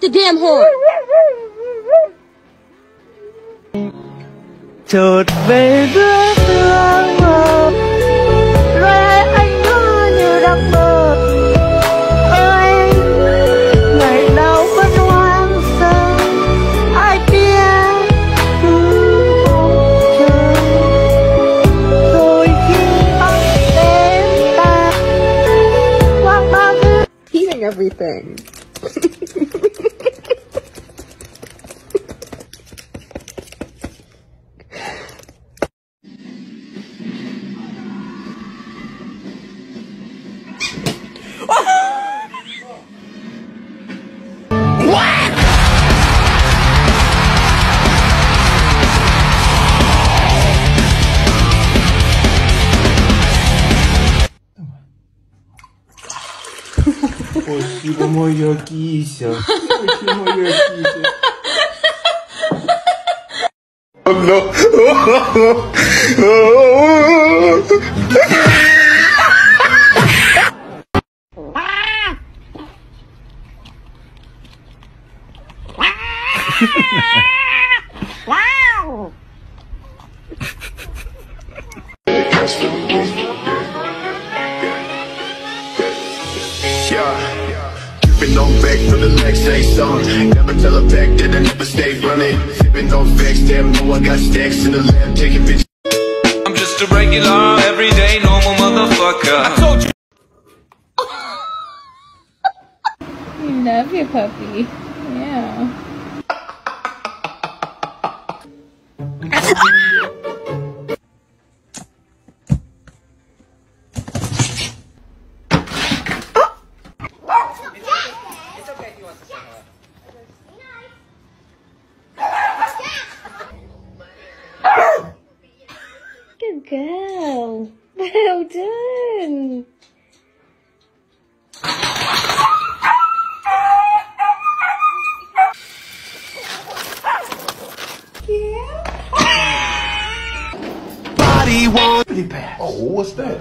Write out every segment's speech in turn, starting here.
the damn horn. Chợt về bước loang mơ, rồi anh ngỡ như đang mơ. Ơi, ngày nào vẫn hoang sơ, ai biết bầu trời. Rồi khi bóng đêm ta quang bao thứ. Eating everything. Спасибо, моя кися. Спасибо, моя кися. Sipping on back till the next day song. Never tell her back that I never stay running. Sipping on facts, damn, know I got stacks in the lab taking pictures. I'm just a regular, everyday, normal motherfucker. I told you. You love your puppy. Yeah. Good girl. Well done. Body one. Oh, what's that?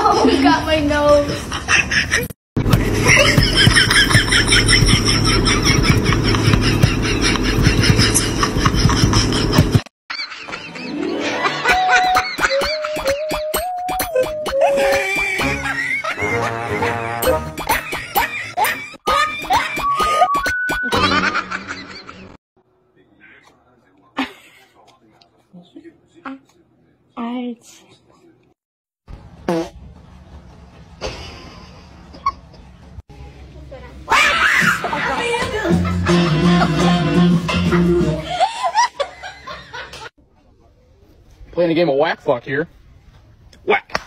Oh, he got my nose. Playing a game of whack fuck here. Whack.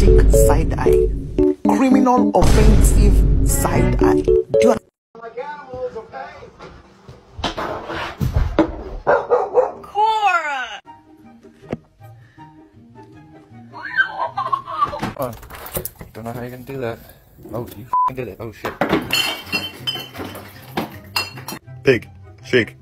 sarcastic side eye, criminal offensive side eye. Do you Like animals, okay? Oh, don't know how you're gonna do that. Oh, you did it. Oh shit. Pig, shake.